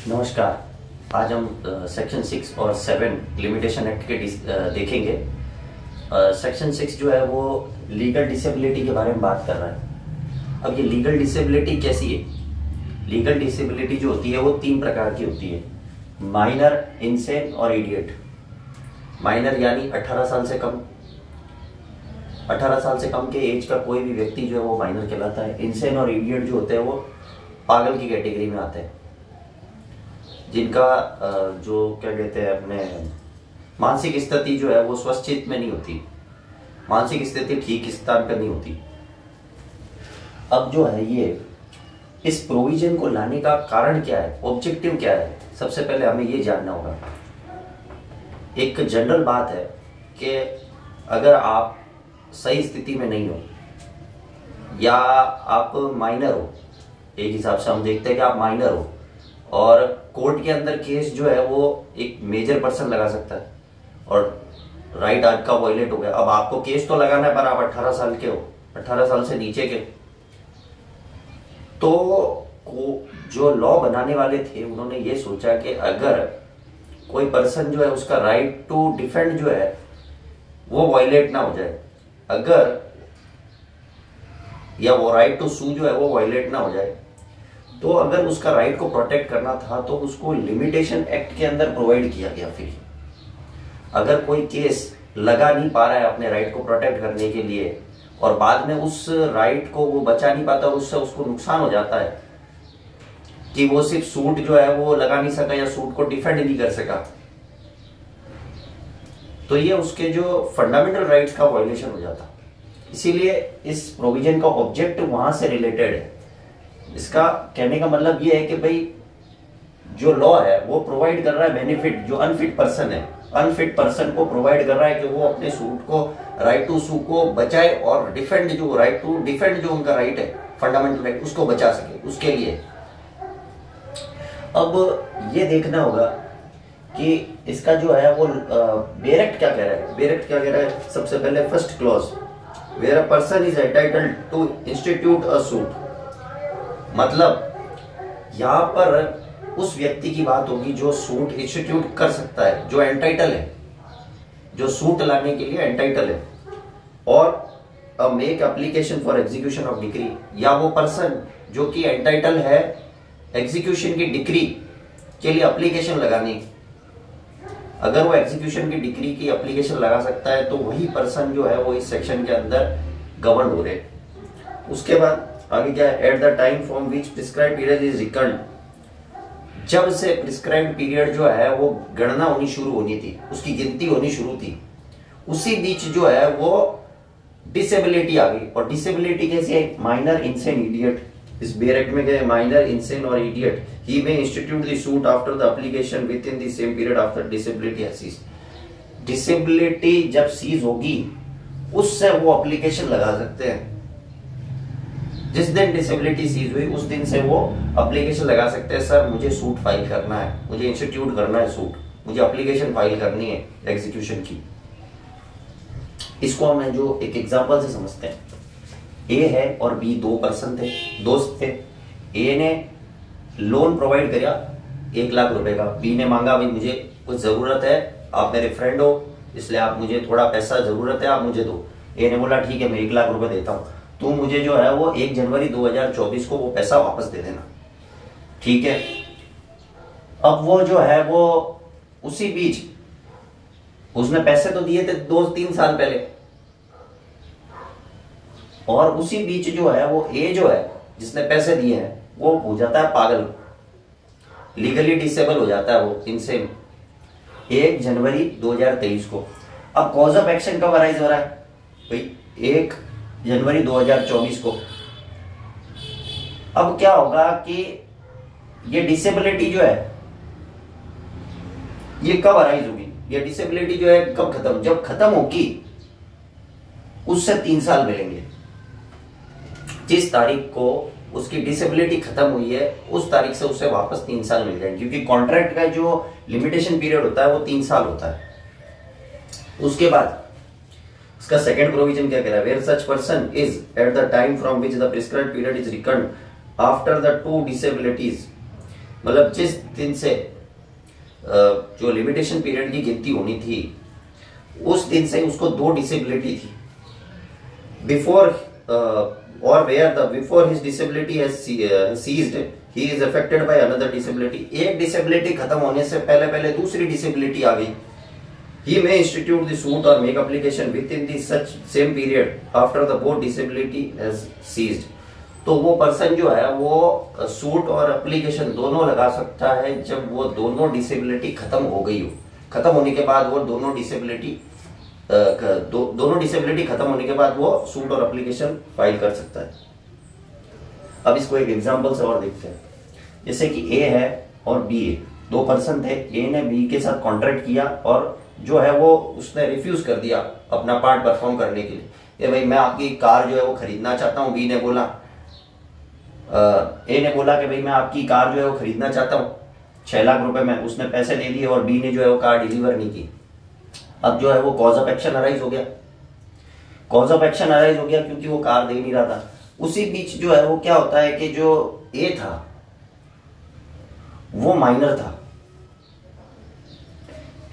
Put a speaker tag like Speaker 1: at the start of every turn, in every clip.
Speaker 1: नमस्कार। आज हम सेक्शन 6 और 7 लिमिटेशन एक्ट के देखेंगे। सेक्शन 6 जो है वो लीगल डिसेबिलिटी के बारे में बात कर रहा है। अब ये लीगल डिसेबिलिटी कैसी है? लीगल डिसेबिलिटी जो होती है वो 3 प्रकार की होती है, माइनर, इनसेन और इडियट। माइनर यानी 18 साल से कम, 18 साल से कम के एज का कोई भी व्यक्ति जो है वो माइनर कहलाता है। इनसेन और इडियट जो होते हैं वो पागल की कैटेगरी में आते हैं, जिनका जो क्या कहते हैं अपने मानसिक स्थिति जो है वो स्वस्थित में नहीं होती, मानसिक स्थिति ठीक स्थान पर नहीं होती। अब जो है ये इस प्रोविजन को लाने का कारण क्या है, ऑब्जेक्टिव क्या है, सबसे पहले हमें ये जानना होगा। एक जनरल बात है कि अगर आप सही स्थिति में नहीं हो या आप माइनर हो, एक हिसाब से हम देखते हैं कि आप माइनर हो और कोर्ट के अंदर केस जो है वो एक मेजर पर्सन लगा सकता है और राइट आपका वायलेट हो गया। अब आपको केस तो लगाना है पर आप 18 साल के हो, 18 साल से नीचे के। तो जो लॉ बनाने वाले थे उन्होंने ये सोचा कि अगर कोई पर्सन जो है उसका राइट टू डिफेंड जो है वो वायलेट ना हो जाए, अगर या वो राइट टू सू जो है वो वायलेट ना हो जाए, तो अगर उसका राइट को प्रोटेक्ट करना था तो उसको लिमिटेशन एक्ट के अंदर प्रोवाइड किया गया। फिर अगर कोई केस लगा नहीं पा रहा है अपने राइट को प्रोटेक्ट करने के लिए और बाद में उस राइट को वो बचा नहीं पाता और उससे उसको नुकसान हो जाता है कि वो सिर्फ सूट जो है वो लगा नहीं सका या सूट को डिफेंड नहीं कर सका, तो ये उसके जो फंडामेंटल राइट्स का वायलेशन हो जाता। इसीलिए इस प्रोविजन का ऑब्जेक्ट वहां से रिलेटेड है। इसका कहने का मतलब ये है कि भाई जो लॉ है वो प्रोवाइड कर रहा है बेनिफिट, जो अनफिट पर्सन है, अनफिट पर्सन को प्रोवाइड कर रहा है कि वो अपने सूट को, राइट टू सू को बचाए और डिफेंड, जो राइट टू डिफेंड जो उनका राइट है, फंडामेंटल राइट, उसको बचा सके, उसके लिए। अब ये देखना होगा कि इसका जो है वो बेरेक्ट क्या कह रहा है। बेरेक्ट क्या कह रहा है? सबसे पहले first clause, where a person is entitled to institute a suit, मतलब यहां पर उस व्यक्ति की बात होगी जो सूट इंस्टीट्यूट कर सकता है, जो एंटाइटल है, जो सूट लाने के लिए एंटाइटल है, और make application for execution of decree, या वो पर्सन जो कि एंटाइटल है एग्जीक्यूशन की डिक्री के लिए एप्लीकेशन लगाने। अगर वो एग्जीक्यूशन की डिक्री की एप्लीकेशन लगा सकता है तो वही पर्सन जो है वो इस सेक्शन के अंदर गवर्न हो रहे। उसके बाद आगे क्या है? At the time from which prescribed period is reckoned, जब से प्रिस्क्राइब्ड पीरियड जो है वो गणना होनी शुरू होनी थी, उसकी गिनती होनी शुरू थी, उसी बीच जो है वो डिसेबिलिटी आ गई। और डिसेबिलिटी कैसी है? Minor, insane, idiot. इस बेरेक्ट में गए माइनर, इनसेन और idiot, he may institute the suit after the application within the same period after disability has ceased. Disability जब सीज होगी उससे वो एप्लीकेशन लगा सकते हैं। जिस दिन डिसेबिलिटी सीज हुई उस दिन से वो एप्लीकेशन लगा सकते हैं, सर मुझे सूट फाइल करना है, मुझे इंस्टीट्यूट करना है सूट, मुझे एप्लीकेशन फाइल करनी है एग्जीक्यूशन की। इसको हम जो एक एग्जांपल से समझते हैं। ए है और बी दो पर्सन थे, दोस्त थे। ए ने लोन प्रोवाइड किया 1 लाख रुपए का, बी ने मांगा भाई मुझे कुछ जरूरत है, आप मेरे फ्रेंड हो इसलिए आप मुझे थोड़ा पैसा जरूरत है, आप मुझे दो। ए ने बोला ठीक है मैं 1 लाख रुपए देता हूं, तू मुझे जो है वो 1 जनवरी 2024 को वो पैसा वापस दे देना, ठीक है। अब वो जो है वो उसी बीच उसने पैसे तो दिए थे 2-3 साल पहले, और उसी बीच जो है वो ए जो है जिसने पैसे दिए हैं वो हो जाता है पागल, लीगली डिसेबल हो जाता है वो, इनसेन, 1 जनवरी 2023 को। अब कॉज ऑफ एक्शन कब अराइज हो रहा है भाई? 1 जनवरी 2024 को। अब क्या होगा कि ये डिसेबिलिटी जो है ये कब अराइज होगी? ये डिसेबिलिटी जो है कब खत्म? जब खत्म होगी उससे 3 साल मिलेंगे। जिस तारीख को उसकी डिसेबिलिटी खत्म हुई है उस तारीख से उसे वापस 3 साल मिल जाएंगे, क्योंकि कॉन्ट्रैक्ट का जो लिमिटेशन पीरियड होता है वो 3 साल होता है। उसके बाद इसका सेकंड प्रोविजन क्या कह रहा है? Where such person is at the time from which the prescribed period is reckoned after the 2 disabilities मतलब जिस दिन से जो लिमिटेशन पीरियड की गिनती होनी थी उस दिन से उसको 2 डिसेबिलिटी थी। बिफोर और where the before his disability has ceased he is affected by another disability. एक डिसेबिलिटी खत्म होने से पहले पहले दूसरी डिसेबिलिटी आ गई। He may institute the suit or make application within the such same period after the both disability has ceased। तो वो पर्सन जो है वो सूट और एप्लीकेशन दोनों लगा सकता है जब वो दोनों डिसेबिलिटी खत्म हो गई हो। खत्म होने के बाद वो दोनों डिसेबिलिटी खत्म होने के बाद वो सूट और एप्लीकेशन फाइल कर सकता है। अब इसको एक एग्जांपल से और देखते हैं। जैसे कि ए है और बी है, 2 पर्सन थे। ए ने बी के साथ कॉन्ट्रैक्ट किया और जो है वो उसने रिफ्यूज कर दिया अपना पार्ट परफॉर्म करने के लिए। ये भाई मैं आपकी कार जो है वो खरीदना चाहता हूँ। बी ने बोला, ए ने बोला कि भाई मैं आपकी कार जो है वो खरीदना चाहता हूँ 6 लाख रुपए में। उसने पैसे दे दिए और बी ने जो है वो कार डिलीवर नहीं की। अब जो है वो कॉज ऑफ एक्शन अराइज हो गया। कॉज ऑफ एक्शन अराइज हो गया क्योंकि वो कार दे नहीं रहा था। उसी बीच जो है वो क्या होता है कि जो ए था वो माइनर था।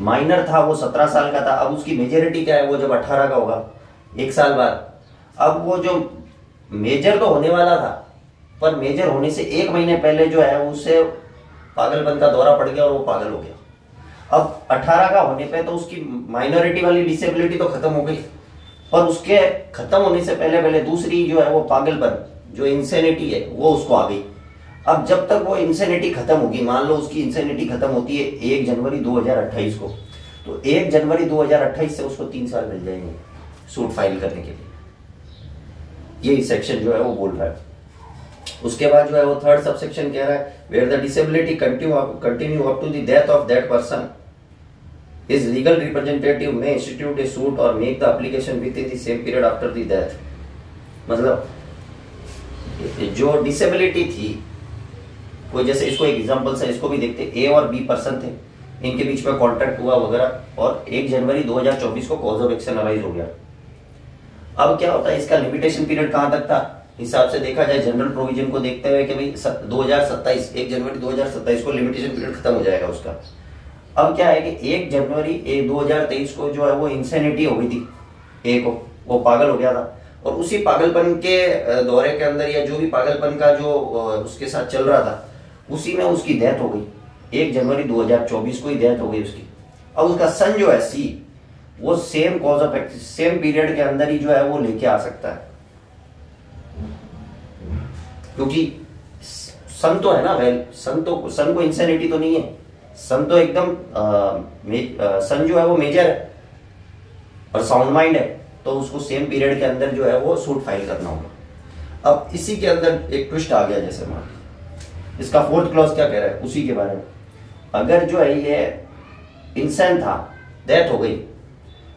Speaker 1: वो 17 साल का था। अब उसकी मेजोरिटी क्या है, वो जब 18 का होगा 1 साल बाद। अब वो जो मेजर तो होने वाला था पर मेजर होने से 1 महीने पहले जो है उसे पागलपन का दौरा पड़ गया और वो पागल हो गया। अब 18 का होने पे तो उसकी माइनॉरिटी वाली डिसेबिलिटी तो खत्म हो गई, पर उसके खत्म होने से पहले पहले दूसरी जो है वो पागलपन जो इंसेनिटी है वो उसको आ गई। अब जब तक वो इंसेनिटी खत्म होगी, मान लो उसकी इंसेनिटी खत्म होती है 1 जनवरी 2028 को, तो 1 जनवरी 2028 से उसको 3 साल मिल जाएंगे सूट फाइल करने के लिए। ये सेक्शन जो है वो बोल रहा है। उसके बाद जो है वो 3rd सबसेक्शन कह रहा है where the disability continue up to the death of that person his legal representative may institute a suit और make the application within the same period after the death. मतलब जो disability थी कोई, जैसे इसको एक एग्जांपल से इसको भी देखते। ए और बी पर्सन थे, इनके बीच में कॉन्ट्रैक्ट हुआ वगैरह और 1 जनवरी 2024 को कॉज ऑफ एक्शन अराइज हो गया। अब क्या होता है, इसका लिमिटेशन पीरियड कहां तक था हिसाब से देखा जाए जनरल प्रोविजन को देखते हुए कि भाई 2027 1 जनवरी 2027 को लिमिटेशन पीरियड खत्म हो जाएगा उसका। अब क्या है कि 1 जनवरी 2023 को जो है वो इंसेनिटी हो गई थी ए को, वो पागल हो गया था और उसी पागलपन के दौरे के अंदर या जो भी पागलपन का जो उसके साथ चल रहा था उसी में उसकी डेथ हो गई। 1 जनवरी 2024 को ही डेथ हो गई उसकी। अब उसका सन जो है सी वो same cause of action same period के अंदर ही जो है वो लेके आ सकता है, क्योंकि सन तो है ना, सन को इंसेनिटी तो नहीं है। सन तो एकदम सन जो है वो मेजर है और साउंड माइंड है, तो उसको सेम पीरियड के अंदर जो है वो सूट फाइल करना होगा। अब इसी के अंदर एक ट्विस्ट आ गया। जैसे मान इसका 4th क्लॉज क्या कह रहा है उसी के बारे में। अगर जो है ये इंसान था, डेथ हो गई,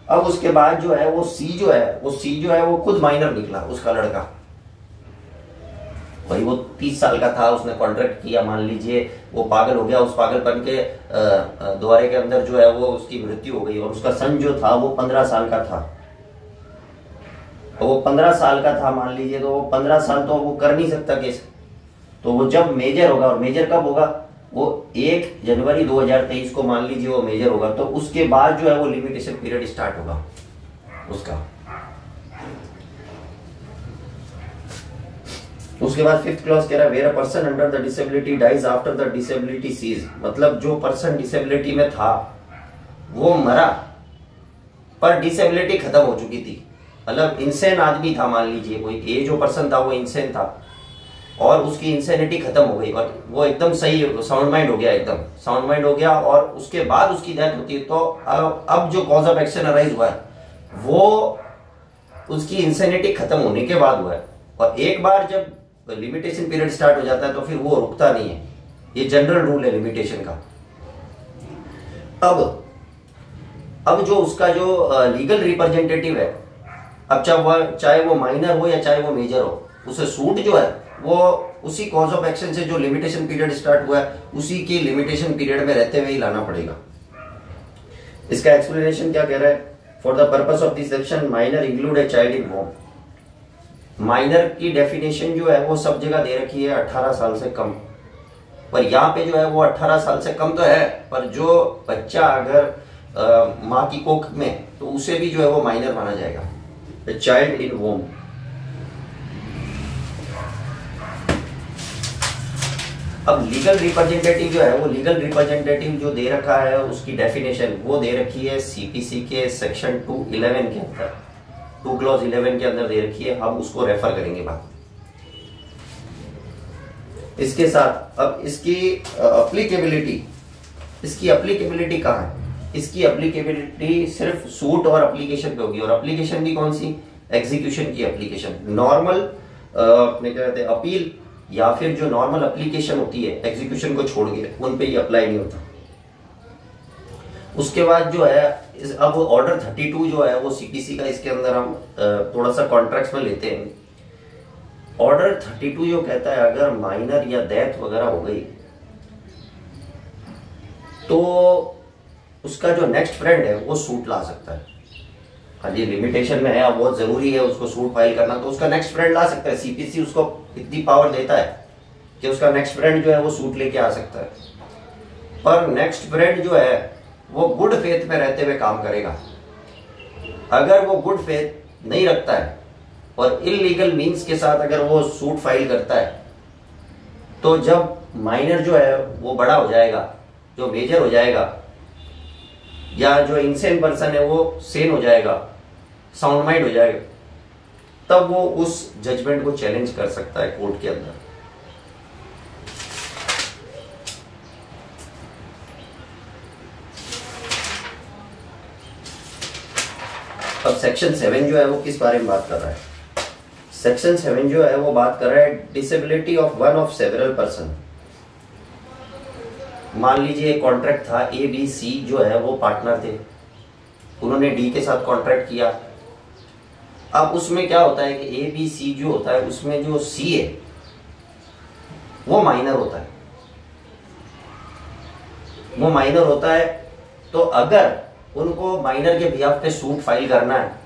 Speaker 1: अब उसके बाद जो है वो सी जो है वो खुद माइनर निकला उसका लड़का। भाई वो 30 साल का था, उसने कॉन्ट्रैक्ट किया, मान लीजिए वो पागल हो गया, उस पागलपन के दौरे के अंदर जो है वो उसकी मृत्यु हो गई और उसका सन जो था वो 15 साल का था। तो वो 15 साल का था मान लीजिए, तो वो 15 साल तो वो कर नहीं सकता केस। तो वो जब मेजर होगा, और मेजर कब होगा, वो 1 जनवरी 2023 को मान लीजिए वो मेजर होगा, तो उसके बाद जो है वो लिमिटेशन पीरियड स्टार्ट होगा उसका। उसके बाद 5th क्लॉज कह रहा है where a person under the disability dies after the disability cease. मतलब जो पर्सन डिसेबिलिटी में था वो मरा पर डिसेबिलिटी खत्म हो चुकी थी। मतलब इंसेन आदमी था, मान लीजिए कोई ए जो पर्सन था वो इंसेन था और उसकी इंसेनिटी खत्म हो गई और वो एकदम सही साउंड माइंड हो गया, एकदम साउंड माइंड हो गया और उसके बाद उसकी डेथ होती है। तो अब जो कॉज ऑफ एक्शन अराइज हुआ है वो उसकी इंसेनिटी खत्म होने के बाद हुआ है। और एक बार जब लिमिटेशन पीरियड स्टार्ट हो जाता है तो फिर वो रुकता नहीं है। ये जनरल रूल है लिमिटेशन का। अब जो उसका जो लीगल रिप्रेजेंटेटिव है, अब चाहे वो माइनर हो या चाहे वो मेजर हो, उसे सूट जो है वो उसी कॉज ऑफ एक्शन से जो लिमिटेशन पीरियड स्टार्ट हुआ है उसी के लिमिटेशन पीरियड में रहते हुए ही लाना पड़ेगा। इसका एक्सप्लेनेशन क्या कह रहा है, for the purpose of this section minor include a child in home. Minor की डेफिनेशन जो है वो सब जगह दे रखी है 18 साल से कम। पर यहाँ पे जो है वो 18 साल से कम तो है, पर जो बच्चा अगर माँ की कोख में, तो उसे भी जो है वो माइनर माना जाएगा, चाइल्ड इन वोम। अब लीगल रिप्रेजेंटेटिव जो है वो, लीगल रिप्रेजेंटेटिव जो दे रखा है उसकी डेफिनेशन वो दे रखी है सीपीसी के सेक्शन 211 के अंदर, 2 क्लॉज 11 के अंदर दे रखी है, हम उसको रेफर करेंगे बाद। इसके साथ अब इसकी अप्लीकेबिलिटी, इसकी अप्लीकेबिलिटी कहाँ है? इसकी अप्लीकेबिलिटी सिर्फ सूट और एप्लीकेशन पे होगी, और एप्लीकेशन भी कौन सी? एग्जीक्यूशन की एप्लीकेशन। नॉर्मल अपने क्या कहते हैं अपील, या फिर जो नॉर्मल एप्लीकेशन होती है एग्जीक्यूशन को छोड़ के, उन पे ही अप्लाई नहीं होता। उसके बाद जो है अब ऑर्डर 32 जो है वो सीपीसी का, इसके अंदर हम थोड़ा सा कॉन्ट्रैक्ट्स में लेते हैं। ऑर्डर 32 जो कहता है अगर माइनर या डेथ वगैरह हो गई तो उसका जो नेक्स्ट फ्रेंड है वो सूट ला सकता है। हाँ जी, लिमिटेशन में है, अब बहुत जरूरी है उसको सूट फाइल करना, तो उसका नेक्स्ट फ्रेंड ला सकता है। सीपीसी उसको इतनी पावर देता है कि उसका नेक्स्ट फ्रेंड जो है वो सूट लेके आ सकता है। पर नेक्स्ट फ्रेंड जो है वो गुड फेथ में रहते हुए काम करेगा। अगर वो गुड फेथ नहीं रखता है और इलीगल मीन्स के साथ अगर वो सूट फाइल करता है, तो जब माइनर जो है वो बड़ा हो जाएगा, जो मेजर हो जाएगा, या जो इनसेन पर्सन है वो सेन हो जाएगा, साउंड माइंड हो जाएगा, तब वो उस जजमेंट को चैलेंज कर सकता है कोर्ट के अंदर। अब सेक्शन 7 जो है वो किस बारे में बात कर रहा है? सेक्शन 7 जो है वो बात कर रहा है disability of one of several person. मान लीजिए कॉन्ट्रैक्ट था, ए बी सी जो है वो पार्टनर थे, उन्होंने डी के साथ कॉन्ट्रैक्ट किया। अब उसमें क्या होता है कि ए बी सी जो होता है उसमें जो सी है वो माइनर होता है, वो माइनर होता है। तो अगर उनको माइनर के बिहाफ पे सूट फाइल करना है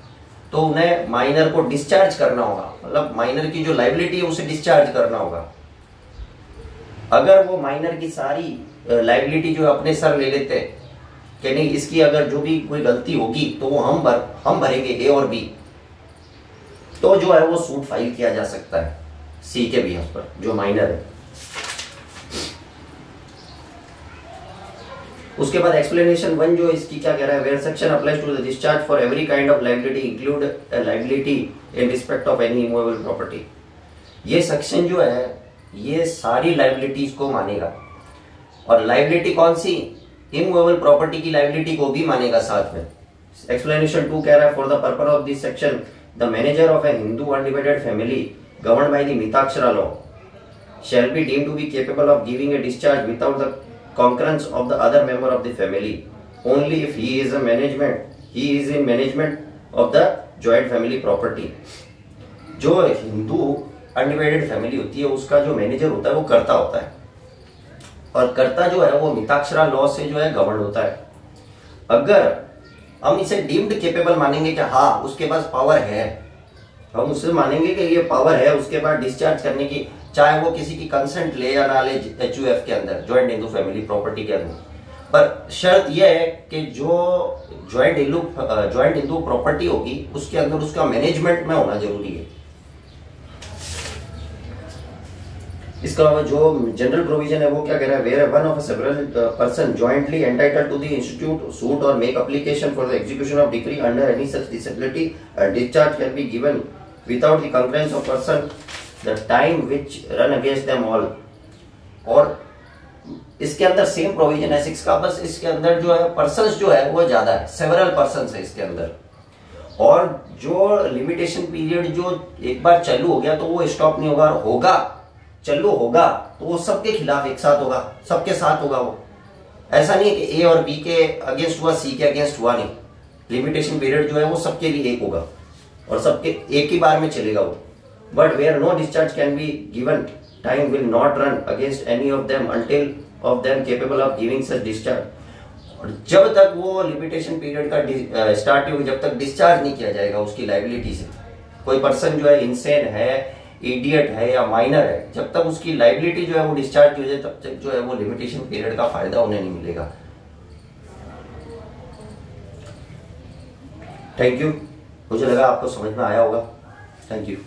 Speaker 1: तो उन्हें माइनर को डिस्चार्ज करना होगा, मतलब माइनर की जो लायबिलिटी है उसे डिस्चार्ज करना होगा। अगर वो माइनर की सारी लायबिलिटी जो अपने सर ले लेते हैं कि नहीं, इसकी अगर जो भी कोई गलती होगी तो वो हम भरेंगे ए और बी, तो जो है वो सूट फाइल किया जा सकता है सी के बिहाफ पर जो माइनर है। उसके बाद एक्सप्लेनेशन 1 जो इसकी क्या कह रहा है, where section applies to the discharge for every kind of liability include liability in respect of any immovable property. ये सेक्शन जो है ये सारी लायबिलिटीज को मानेगा, और लायबिलिटी कौन सी? इमूवेबल प्रॉपर्टी की लायबिलिटी को भी मानेगा साथ में। एक्सप्लेनेशन 2 कह रहा है for the purpose of this section the manager of A Hindu undivided family governed by the Mitakshara law shall be deemed to be capable of giving a discharge without the concurrence of the other member of the family only if he is in management of the joint family property। जो Hindu undivided family होती है उसका जो manager होता है वो कर्ता होता है, और कर्ता जो है वो मिताक्षरा लॉ से जो है गवर्न होता है। अगर हम इसे डीम्ड केपेबल मानेंगे कि हाँ उसके पास पावर है, हम उससे मानेंगे कि ये पावर है उसके पास डिस्चार्ज करने की, चाहे वो किसी की कंसेंट ले या ना ले एचयूएफ के अंदर, ज्वाइंट हिंदू फैमिली प्रॉपर्टी के अंदर। पर शर्त यह है कि जो ज्वाइंट हिंदू प्रॉपर्टी होगी उसके अंदर उसका मैनेजमेंट में होना जरूरी है। इसका अलावा जो जनरल प्रोविजन है वो क्या कह रहा है, where one of several person jointly entitled to the institute suit और make application for the execution of decree under any such disability discharge can be given without the concurrence of person the time which run against them all. और इसके अंदर same provision है 6 का, बस इसके अंदर जो है पर्सन्स जो है वो ज्यादा है, सेवरल पर्सन्स है इसके अंदर। और जो लिमिटेशन पीरियड जो एक बार चालू हो गया तो वो स्टॉप नहीं होगा, चालू होगा तो वो सबके खिलाफ एक साथ होगा, सबके साथ होगा। वो ऐसा नहीं है कि ए और बी के अगेंस्ट हुआ सी के अगेंस्ट हुआ, नहीं। लिमिटेशन पीरियड जो है वो सबके लिए एक होगा और सबके एक ही बार में चलेगा वो। But where no discharge can be given time will not run against any of them until of them capable of giving such discharge. और जब तक वो लिमिटेशन पीरियड का स्टार्ट होगी, जब तक डिस्चार्ज नहीं किया जाएगा उसकी लायबिलिटी से, कोई पर्सन जो है इंसेन है इडियट है या माइनर है, जब तक उसकी लाइबिलिटी जो है वो डिस्चार्ज हो जाए तब तक जो है वो लिमिटेशन पीरियड का फायदा उन्हें नहीं मिलेगा। थैंक यू, मुझे लगा आपको समझ में आया होगा। Thank you.